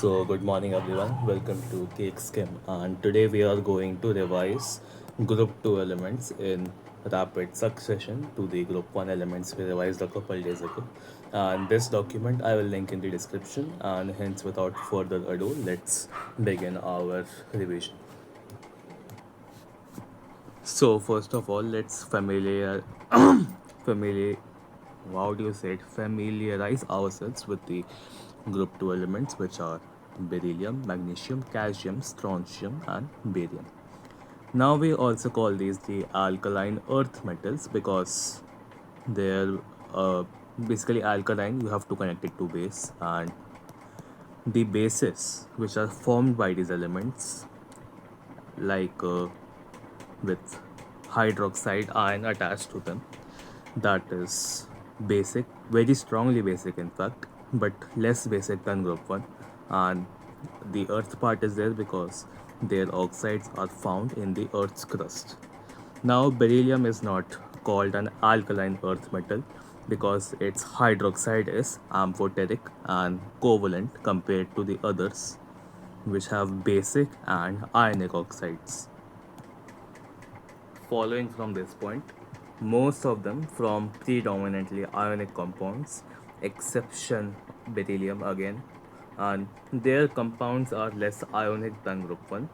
So, good morning everyone. Welcome to Cake Skim. And today we are going to revise Group 2 elements in rapid succession to the Group 1 elements we revised a couple days ago. And this document I will link in the description. And hence, without further ado, let's begin our revision. So, first of all, let's familiar how do you say it, familiarize ourselves with the group 2 elements, which are beryllium, magnesium, calcium, strontium and barium. Now we also call these the alkaline earth metals because they're basically alkaline. You have to connect it to base, and the bases which are formed by these elements, like with hydroxide ion attached to them, that is basic, very strongly basic in fact, but less basic than group 1. And the earth part is there because their oxides are found in the earth's crust. Now beryllium is not called an alkaline earth metal because its hydroxide is amphoteric and covalent compared to the others, which have basic and ionic oxides. Following from this point, most of them from predominantly ionic compounds, exception beryllium again, and their compounds are less ionic than group 1,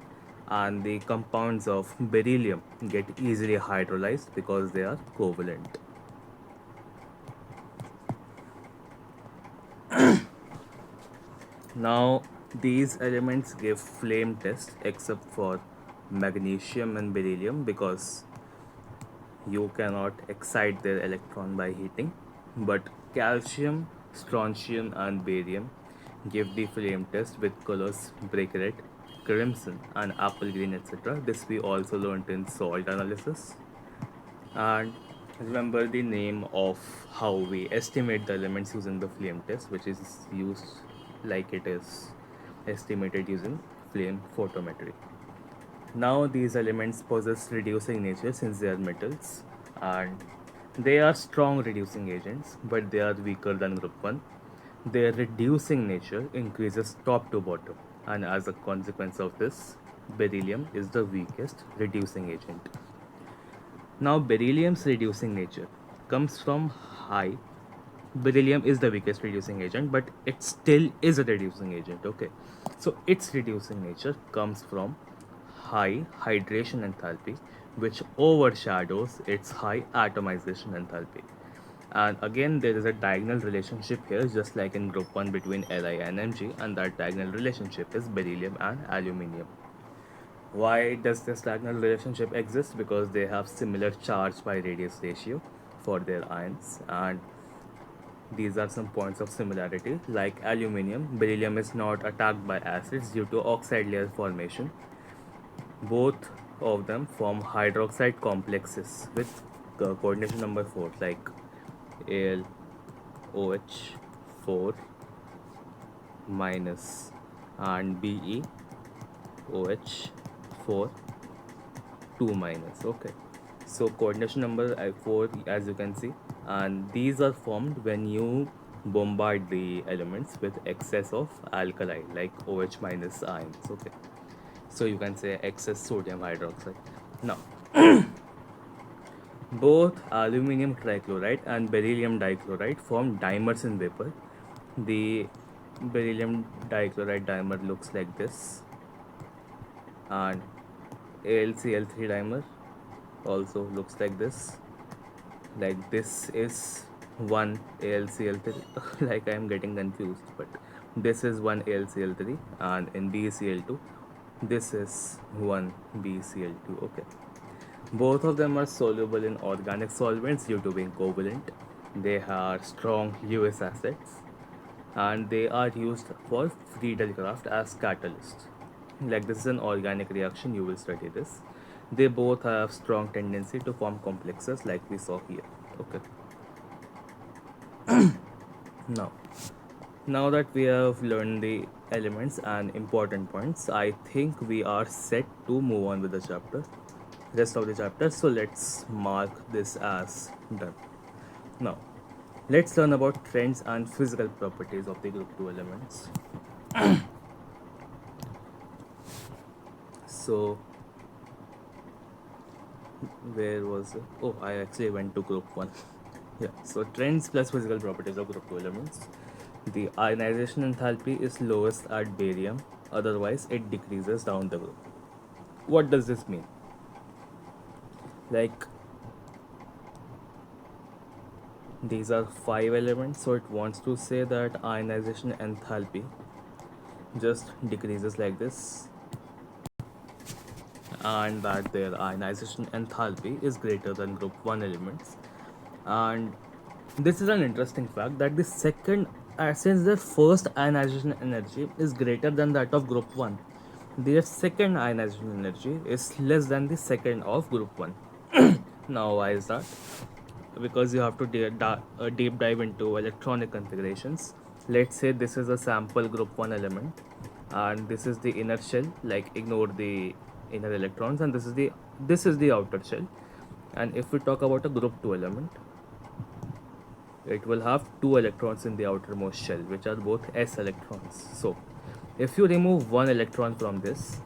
and the compounds of beryllium get easily hydrolyzed because they are covalent. Now, these elements give flame test except for magnesium and beryllium because you cannot excite their electron by heating, but calcium, strontium and barium give the flame test with colors brick red, crimson and apple green, etc. This we also learnt in salt analysis. And remember the name of how we estimate the elements using the flame test, which is used like it is estimated using flame photometry. Now these elements possess reducing nature since they are metals, and they are strong reducing agents, but they are weaker than group 1. Their reducing nature increases top to bottom, and as a consequence of this, beryllium is the weakest reducing agent. Now beryllium's reducing nature comes from high. Beryllium is the weakest reducing agent, but it still is a reducing agent. Okay, so its reducing nature comes from high hydration enthalpy, which overshadows its high atomization enthalpy. And again, there is a diagonal relationship here, just like in group 1 between Li and Mg, and that diagonal relationship is beryllium and aluminium. Why does this diagonal relationship exist? Because they have similar charge by radius ratio for their ions, and these are some points of similarity. Like aluminium, beryllium is not attacked by acids due to oxide layer formation. Both of them form hydroxide complexes with coordination number 4, like AlOH4 minus and BeOH4 2 minus. Okay, so coordination number 4, as you can see, and these are formed when you bombard the elements with excess of alkali like OH minus ions. Okay, so you can say excess sodium hydroxide. Now both aluminum trichloride and beryllium dichloride form dimers in vapor. The beryllium dichloride dimer looks like this, and AlCl3 dimer also looks like this. Like this is one AlCl3, like I am getting confused, but this is one AlCl3, and in BeCl2, this is one BeCl2. Okay. Both of them are soluble in organic solvents due to being covalent. They are strong Lewis acids, and they are used for Friedel-Crafts as catalyst. Like this is an organic reaction, you will study this. They both have strong tendency to form complexes like we saw here. Okay. Now, now that we have learned the elements and important points, I think we are set to move on with the rest of the chapter. So let's mark this as done. Now, let's learn about trends and physical properties of the group 2 elements. was oh, I actually went to group 1. Yeah, so trends plus physical properties of group 2 elements. The ionization enthalpy is lowest at barium, otherwise it decreases down the group. What does this mean? Like, these are 5 elements, so it wants to say that ionization enthalpy just decreases like this, and that their ionization enthalpy is greater than group 1 elements. And this is an interesting fact that the second, since their first ionization energy is greater than that of group 1, their second ionization energy is less than the second of group 1. Now, why is that? Because you have to deep dive into electronic configurations. Let's say this is a sample group 1 element, and this is the inner shell, like ignore the inner electrons, and this is the outer shell. And if we talk about a group 2 element, it will have 2 electrons in the outermost shell, which are both s electrons. So if you remove one electron from this,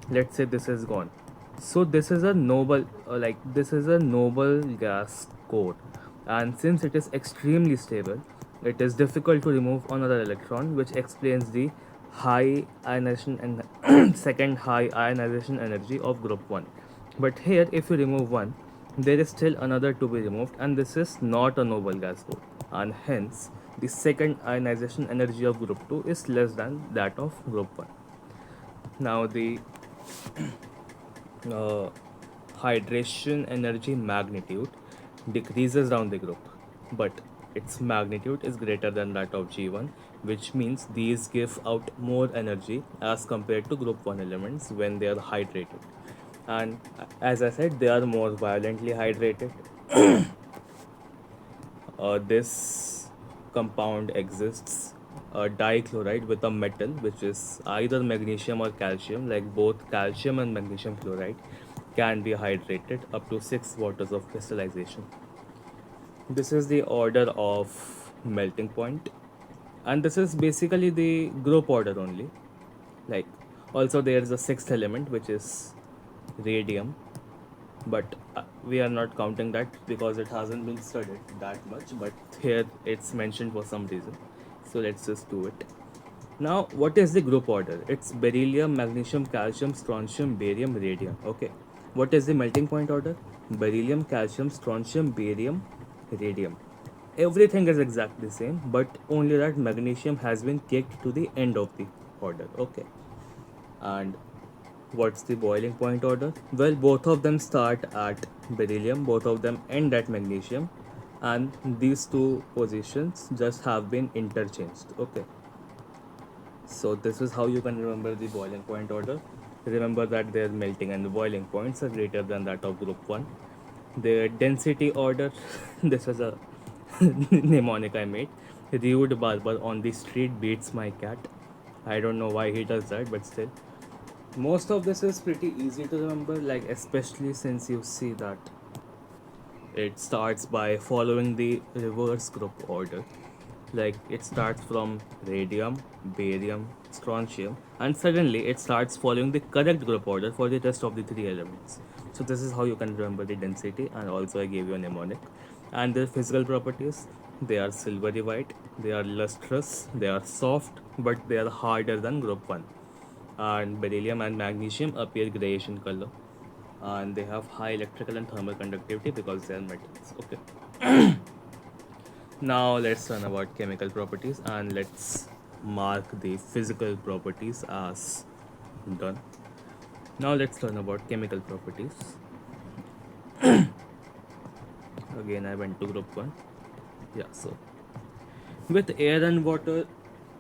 let's say this is gone, so this is a noble gas core, and since it is extremely stable, it is difficult to remove another electron, which explains the high ionization and second high ionization energy of group 1. But here, if you remove one, there is still another to be removed, and this is not a noble gas core, and hence the second ionization energy of group 2 is less than that of group 1. Now, the uh, hydration energy magnitude decreases down the group, but its magnitude is greater than that of G1, which means these give out more energy as compared to group 1 elements when they are hydrated. And as I said, they are more violently hydrated. This compound exists dichloride with a metal which is either magnesium or calcium, like both calcium and magnesium chloride can be hydrated up to 6 waters of crystallization. This is the order of melting point, and this is basically the group order only. Like, also there is a sixth element which is radium, but we are not counting that because it hasn't been studied that much, but here it's mentioned for some reason, so let's just do it. Now, what is the group order? It's beryllium, magnesium, calcium, strontium, barium, radium. Okay, what is the melting point order? Beryllium, calcium, strontium, barium, radium. Everything is exactly the same, but only that magnesium has been kicked to the end of the order. Okay, and what's the boiling point order? Well, both of them start at beryllium, both of them end at magnesium, and these two positions just have been interchanged. Okay, so this is how you can remember the boiling point order. Remember that their melting and the boiling points are greater than that of group 1. Their density order, this is a mnemonic I made. Rude barber on the street beats my cat. I don't know why he does that, but still. Most of this is pretty easy to remember, like especially since you see that it starts by following the reverse group order. Like it starts from radium, barium, strontium, and suddenly it starts following the correct group order for the rest of the 3 elements. So this is how you can remember the density, and also I gave you a mnemonic. And their physical properties, they are silvery white, they are lustrous, they are soft, but they are harder than group 1. And beryllium and magnesium appear grayish in color, and they have high electrical and thermal conductivity because they are metals. Okay. Now let's learn about chemical properties, and let's mark the physical properties as done. Now let's learn about chemical properties. Again, I went to group 1. Yeah, so with air and water,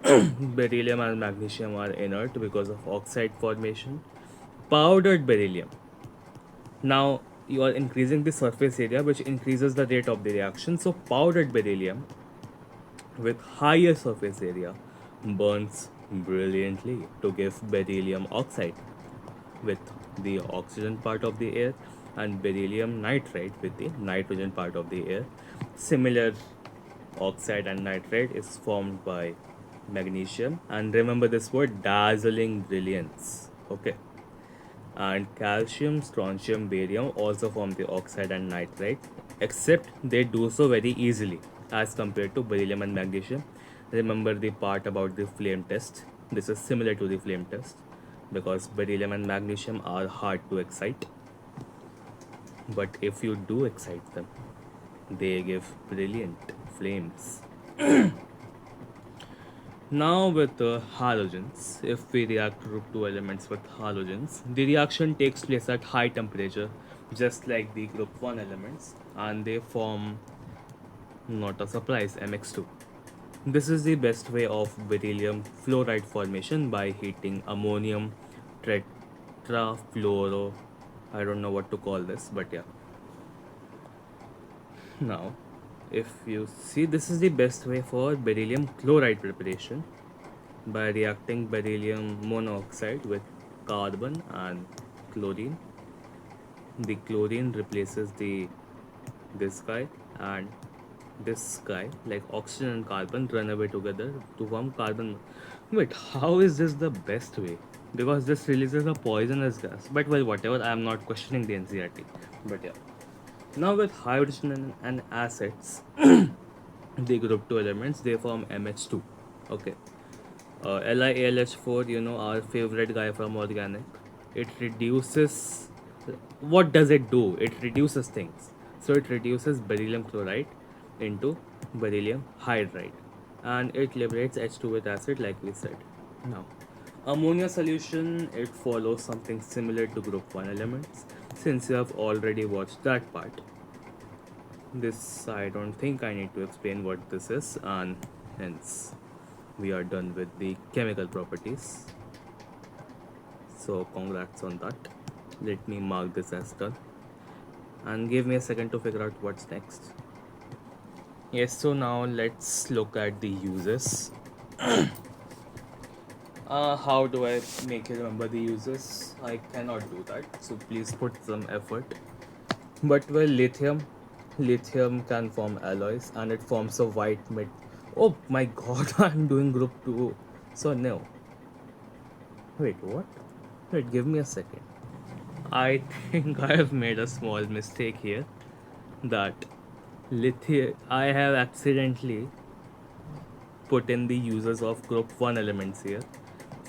beryllium and magnesium are inert because of oxide formation. Powdered beryllium. Now you are increasing the surface area, which increases the rate of the reaction. So powdered beryllium with higher surface area burns brilliantly to give beryllium oxide with the oxygen part of the air, and beryllium nitride with the nitrogen part of the air. Similar oxide and nitride is formed by magnesium, and remember this word, dazzling brilliance. Okay, And calcium, strontium, barium also form the oxide and nitride, except they do so very easily as compared to beryllium and magnesium. Remember the part about the flame test. This is similar to the flame test because beryllium and magnesium are hard to excite, but if you do excite them, they give brilliant flames. Now with halogens, if we react group 2 elements with halogens, the reaction takes place at high temperature, just like the group 1 elements, and they form, not a surprise, MX2. This is the best way of beryllium fluoride formation by heating ammonium tetrafluoro. I don't know what to call this, but yeah. Now, if you see, this is the best way for beryllium chloride preparation by reacting beryllium monoxide with carbon and chlorine. The chlorine replaces the this guy, and this guy, like oxygen and carbon, run away together to form carbon. Wait, how is this the best way? Because this releases a poisonous gas. But well, whatever. I am not questioning the NCRT. But yeah. Now with hydrogen and acids, the group 2 elements, they form MH2. Okay. LiAlH4, our favorite guy from organic. It reduces. What does it do? It reduces things. So it reduces beryllium chloride into beryllium hydride, and it liberates H2 with acid, like we said. Now, ammonia solution, it follows something similar to group 1 elements, since you have already watched that part. This, I don't think I need to explain what this is, and hence we are done with the chemical properties. So congrats on that. Let me mark this as done, and give me a second to figure out what's next. Yes, so now let's look at the uses. How do I make you remember the uses? I cannot do that, so please put some effort. But well, lithium can form alloys, and it forms a white metal. Oh my god, I'm doing group 2. So no. Wait, what? Wait, give me a second. I think I have made a small mistake here. That I have accidentally put in the uses of group 1 elements here.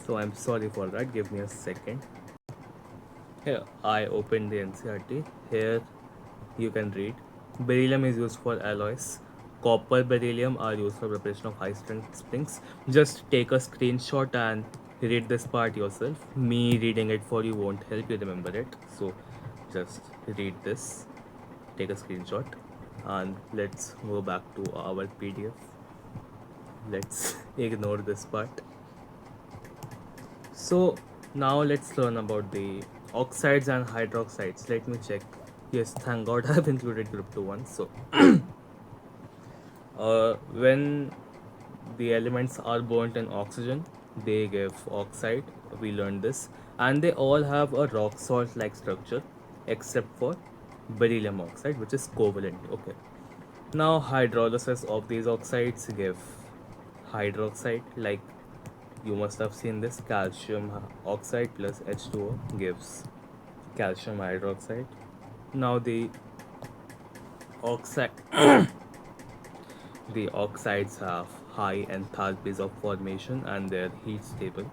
So I'm sorry for that. Give me a second. Here, I opened the NCRT. Here, you can read. Beryllium is used for alloys. Copper, beryllium are used for preparation of high strength springs. Just take a screenshot and read this part yourself. Me reading it for you won't help you remember it. So just read this, take a screenshot, and let's go back to our PDF. Let's ignore this part. So now let's learn about the oxides and hydroxides. Let me check. Yes, thank God I have included group 2 once. So when the elements are burnt in oxygen, they give oxide. We learned this, and they all have a rock salt like structure except for beryllium oxide, which is covalent. Okay. Now hydrolysis of these oxides give hydroxide, like you must have seen this. Calcium oxide plus H2O gives calcium hydroxide. Now oxide the oxides have high enthalpies of formation and they're heat stable.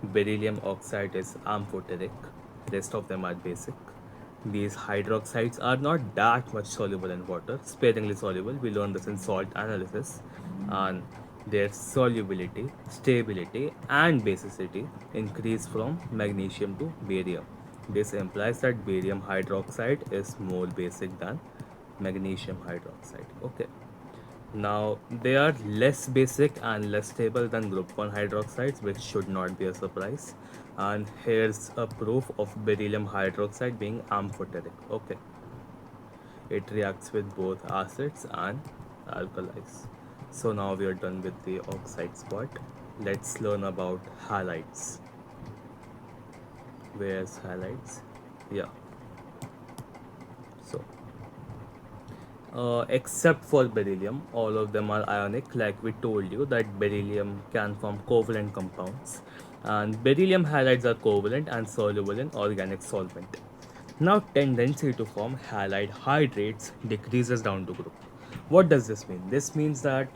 Beryllium oxide is amphoteric, rest of them are basic. These hydroxides are not that much soluble in water, sparingly soluble. We learned this in salt analysis. And their solubility, stability, and basicity increase from magnesium to barium. This implies that barium hydroxide is more basic than magnesium hydroxide. Okay. Now, they are less basic and less stable than group 1 hydroxides, which should not be a surprise. And here's a proof of beryllium hydroxide being amphoteric. Okay. It reacts with both acids and alkalis. So now we are done with the oxides part. Let's learn about halides. Where's halides? Yeah. So except for beryllium, all of them are ionic. Like we told you that beryllium can form covalent compounds. And beryllium halides are covalent and soluble in organic solvent. Now tendency to form halide hydrates decreases down to group. What does this mean? This means that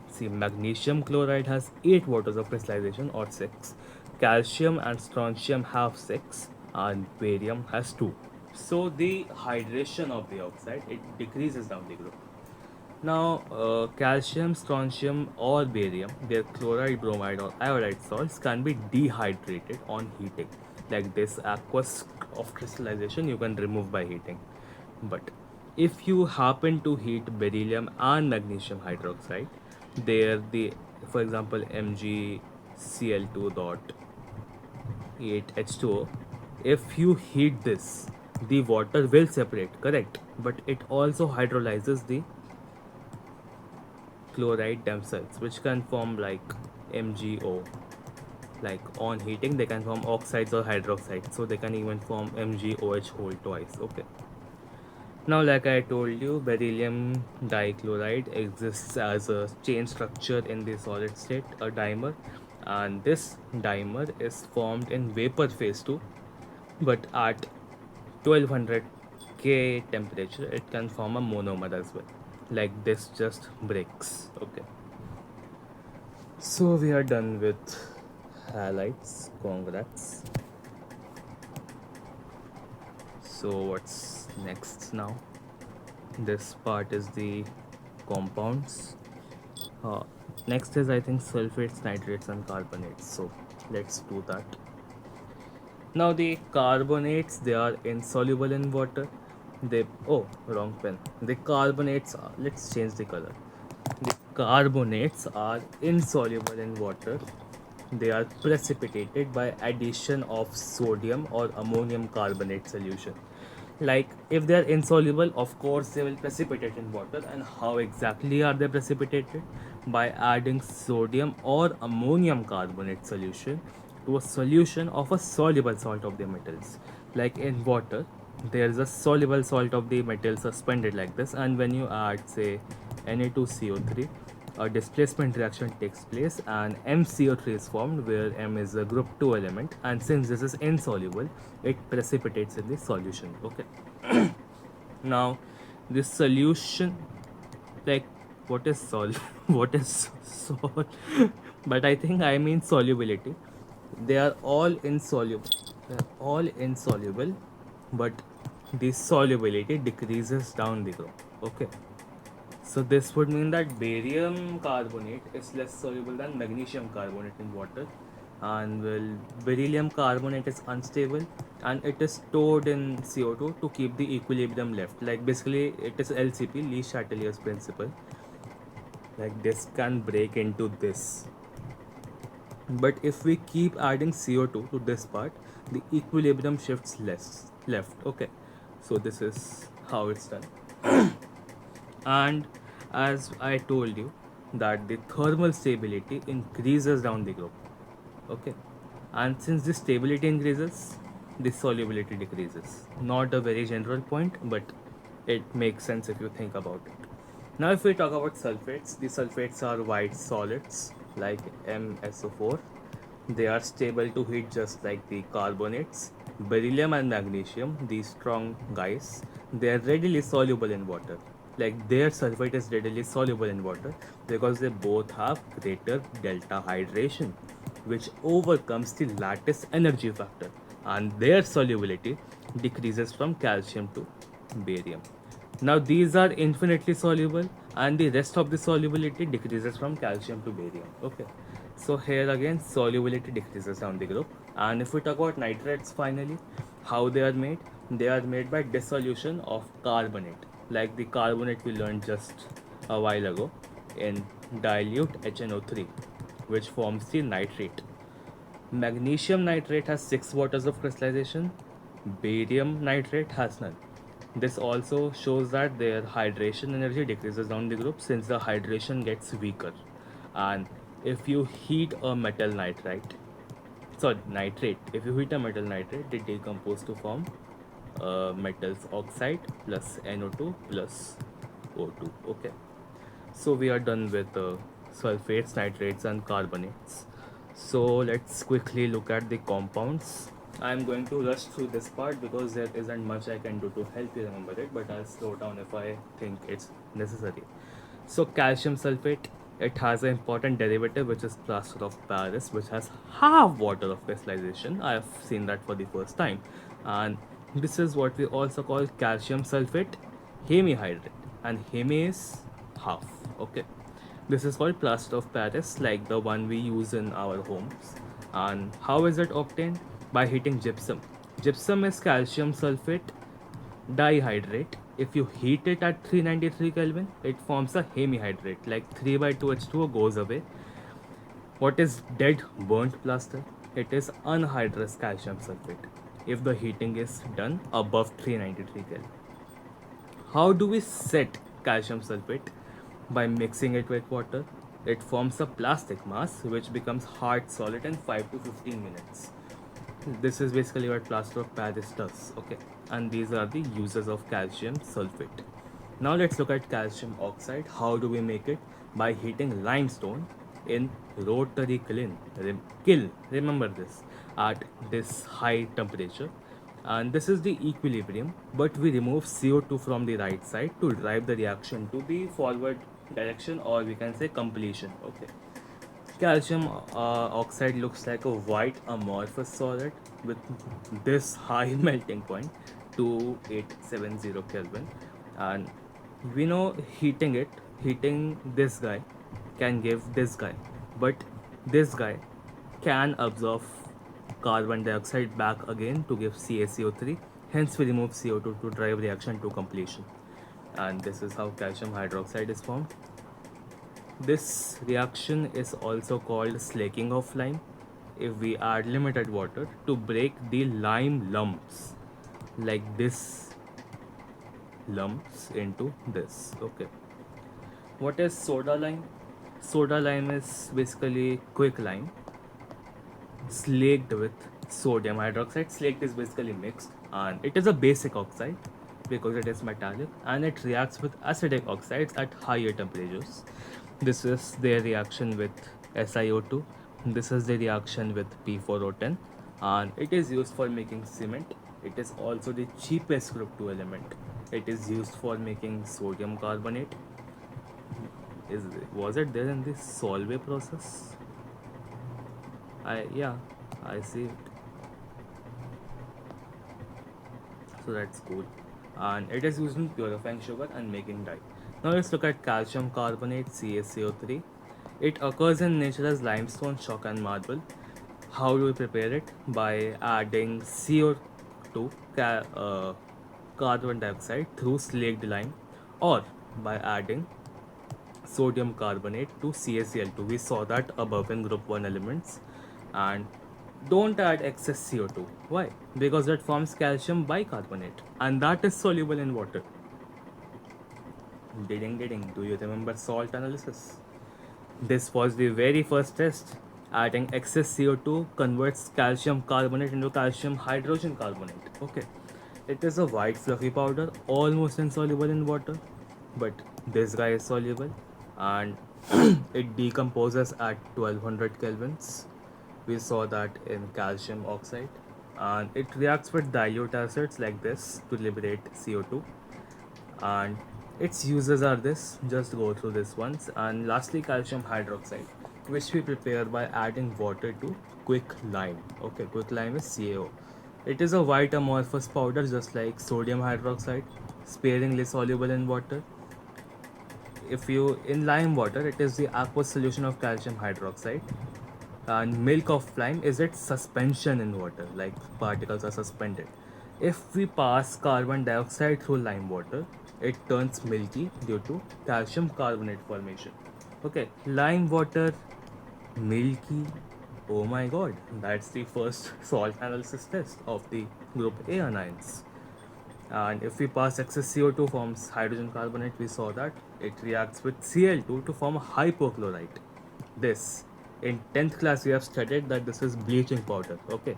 see, magnesium chloride has 8 waters of crystallization or 6. Calcium and strontium have 6 and barium has 2. So the hydration of the oxide, it decreases down the group. Now, calcium, strontium, or barium, their chloride, bromide, or iodide salts can be dehydrated on heating. Like this aqueous of crystallization, you can remove by heating. But if you happen to heat beryllium and magnesium hydroxide, there the, for example, MgCl2 dot 8H2O, if you heat this, the water will separate, correct? But it also hydrolyzes the chloride themselves, which can form like MgO. Like on heating, they can form oxides or hydroxides, so they can even form MgOH whole twice. Okay. Now, like I told you, beryllium dichloride exists as a chain structure in the solid state, a dimer, and this dimer is formed in vapor phase too, but at 1200 K temperature, it can form a monomer as well. Like this just breaks. Okay. So we are done with highlights. Congrats. So what's next now? This part is the compounds. Uh, Next is, I think, sulfates, nitrates, and carbonates. So let's do that. Now the carbonates, they are insoluble in water. They, oh, wrong pen. The carbonates are, let's change the color. The carbonates are insoluble in water. They are precipitated by addition of sodium or ammonium carbonate solution. Like if they are insoluble, of course they will precipitate in water. And how exactly are they precipitated? By adding sodium or ammonium carbonate solution to a solution of a soluble salt of the metals. Like in water, there is a soluble salt of the metal suspended like this, and when you add, say, Na2CO3, a displacement reaction takes place and MCO3 is formed, where M is a group 2 element, and since this is insoluble, it precipitates in the solution. Okay. Now this solution, like, what is sol what is sol but I think I mean solubility. They are all insoluble. They're all insoluble, but the solubility decreases down the group. Okay. So this would mean that barium carbonate is less soluble than magnesium carbonate in water, and well, beryllium carbonate is unstable and it is stored in CO2 to keep the equilibrium left. Like basically, it is LCP, Le Chatelier's principle. Like this can break into this. But if we keep adding CO2 to this part, the equilibrium shifts less left. Okay, so this is how it's done. And as I told you, that the thermal stability increases down the group. Okay, and since the stability increases, the solubility decreases. Not a very general point, but it makes sense if you think about it. Now, if we talk about sulfates, the sulfates are white solids like MSO4. They are stable to heat just like the carbonates. Beryllium and magnesium, these strong guys, they are readily soluble in water. Like their sulfate is readily soluble in water because they both have greater delta hydration, which overcomes the lattice energy factor, and their solubility decreases from calcium to barium. Now these are infinitely soluble, and the rest of the solubility decreases from calcium to barium. Okay. So here again solubility decreases down the group. And if we talk about nitrates finally, how they are made? They are made by dissolution of carbonate, like the carbonate we learned just a while ago, in dilute HNO3, which forms the nitrate. Magnesium nitrate has 6 waters of crystallization. Barium nitrate has none. This also shows that their hydration energy decreases down the group since the hydration gets weaker. And if you heat a metal nitrate, sorry, nitrate, if you heat a metal nitrate, it decomposes to form metals oxide plus NO2 plus O2. Okay. So we are done with sulfates, nitrates, and carbonates. So let's quickly look at the compounds. I'm going to rush through this part because there isn't much I can do to help you remember it, but I'll slow down if I think it's necessary. So calcium sulfate, it has an important derivative which is plaster of Paris, which has half water of crystallization. I have seen that for the first time, and this is what we also call calcium sulfate hemihydrate, and hemi is half. Okay, this is called plaster of Paris, like the one we use in our homes. And how is it obtained? By heating gypsum. Gypsum is calcium sulfate dihydrate. If you heat it at 393 Kelvin, it forms a hemihydrate, like 3 by 2 H2O goes away. What is dead burnt plaster? It is anhydrous calcium sulfate if the heating is done above 393 Kelvin. How do we set calcium sulfate? By mixing it with water. It forms a plastic mass which becomes hard solid in 5 to 15 minutes. This is basically what plaster of Paris does. Okay, and these are the uses of calcium sulfate. Now let's look at calcium oxide. How do we make it? By heating limestone in rotary kiln. Remember this, at this high temperature, and this is the equilibrium, but we remove CO2 from the right side to drive the reaction to the forward direction, or we can say completion. Okay, calcium oxide looks like a white amorphous solid with this high melting point, 2870 Kelvin, and we know heating this guy can give this guy, but this guy can absorb carbon dioxide back again to give CaCO3. Hence, we remove CO2 to drive reaction to completion, and this is how calcium hydroxide is formed. This reaction is also called slaking of lime if we add limited water to break the lime lumps, like this lumps into this. Okay, what is soda lime? Soda lime is basically quick lime slaked with sodium hydroxide. Slaked is basically mixed, and it is a basic oxide because it is metallic, and it reacts with acidic oxides at higher temperatures. This is their reaction with SiO2. This is the reaction with P4O10, and it is used for making cement. It is also the cheapest group 2 element. It is used for making sodium carbonate. Was it there in the Solvay process? I see it. So that's cool. And it is used in purifying sugar and making dye. Now let's look at calcium carbonate, CaCO3. It occurs in nature as limestone, chalk and marble. How do we prepare it? By adding CO2, carbon dioxide, through slaked lime, or by adding sodium carbonate to CaCl2. We saw that above in group 1 elements. And don't add excess CO2. Why? Because that forms calcium bicarbonate, and that is soluble in water. Ding. Do you remember salt analysis? This was the very first test. Adding excess CO2 converts calcium carbonate into calcium hydrogen carbonate. Okay. It is a white fluffy powder, almost insoluble in water, but this guy is soluble, and it decomposes at 1200 kelvins. We saw that in calcium oxide, and it reacts with dilute acids like this to liberate CO2, and its uses are this. Just go through this once. And lastly, calcium hydroxide, which we prepare by adding water to quick lime. Okay, quick lime is CaO. It is a white amorphous powder just like sodium hydroxide, sparingly soluble in water. If you in lime water, it is the aqueous solution of calcium hydroxide, and milk of lime is its suspension in water, like particles are suspended. If we pass carbon dioxide through lime water, it turns milky due to calcium carbonate formation. Okay, lime water milky. Oh my god, that's the first salt analysis test of the group A anions. And if we pass excess CO2 forms hydrogen carbonate, we saw that it reacts with Cl2 to form hypochlorite. This, in 10th class we have studied that this is bleaching powder. Okay,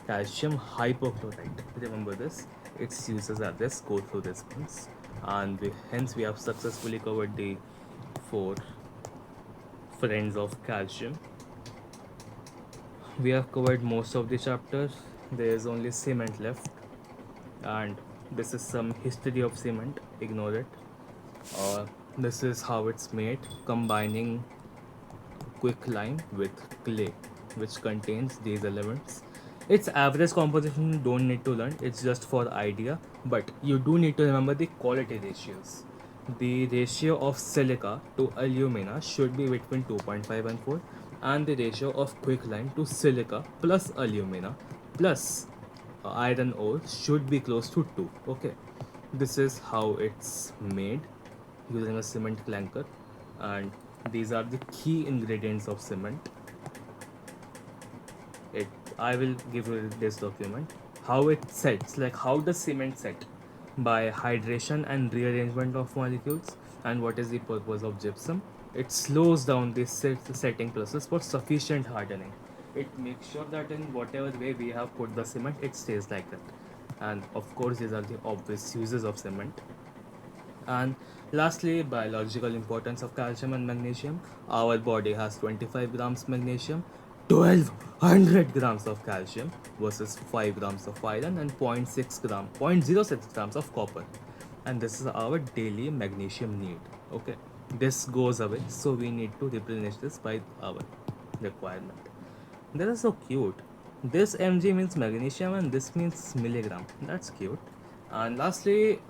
calcium hypochlorite, remember this. Its uses are this. Go through this once, and hence we have successfully covered the 4 friends of calcium. We have covered most of the chapters. There is only cement left, and this is some history of cement. Ignore it. This is how it's made, combining quicklime with clay, which contains these elements. Its average composition you don't need to learn, it's just for idea, but you do need to remember the quality ratios. The ratio of silica to alumina should be between 2.5 and 4, and the ratio of quicklime to silica plus alumina plus iron ore should be close to 2. Okay, this is how it's made using a cement clanker, and these are the key ingredients of cement. it I will give you this document, how it sets, like how does cement set, by hydration and rearrangement of molecules. And what is the purpose of gypsum? It slows down the setting process for sufficient hardening. It makes sure that in whatever way we have put the cement, it stays like that. And of course, these are the obvious uses of cement. And lastly, biological importance of calcium and magnesium. Our body has 25 grams magnesium, 1200 grams of calcium versus 5 grams of iron and 0.06 grams of copper. And this is our daily magnesium need. Okay, this goes away, so we need to replenish this by our requirement. That is so cute. This mg means magnesium and this means milligram. That's cute. And lastly,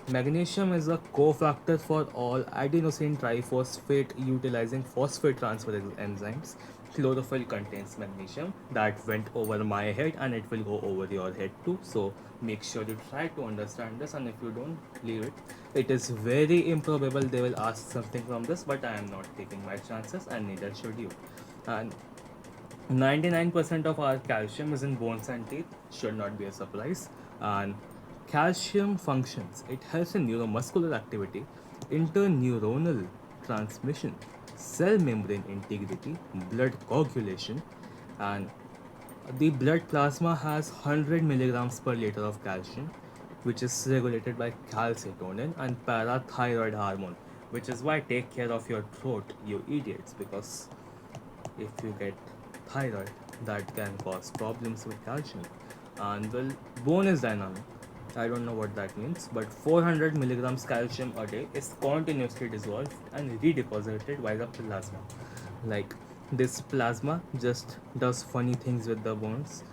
magnesium is a cofactor for all adenosine triphosphate utilizing phosphate transfer enzymes. Chlorophyll contains magnesium. That went over my head and it will go over your head too. So make sure you try to understand this, and if you don't, leave it. It is very improbable they will ask something from this, but I am not taking my chances, and neither should you. And 99% of our calcium is in bones and teeth, should not be a surprise. And calcium functions, it helps in neuromuscular activity, interneuronal transmission, cell membrane integrity, blood coagulation, and the blood plasma has 100 milligrams per liter of calcium, which is regulated by calcitonin and parathyroid hormone, which is why take care of your throat, you idiots, because if you get thyroid, that can cause problems with calcium. And well, bone is dynamic. I don't know what that means, but 400 milligrams calcium a day is continuously dissolved and redeposited by the plasma. Like, this plasma just does funny things with the bones,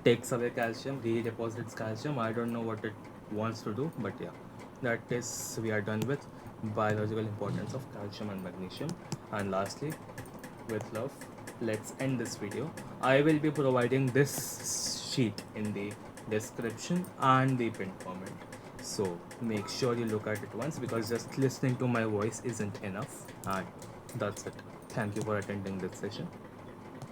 takes away calcium, redeposits calcium. I don't know what it wants to do, but yeah, that is, we are done with biological importance of calcium and magnesium. And lastly, with love, let's end this video. I will be providing this sheet in the description and the pinned comment, so make sure you look at it once, because just listening to my voice isn't enough. And that's it. Thank you for attending this session.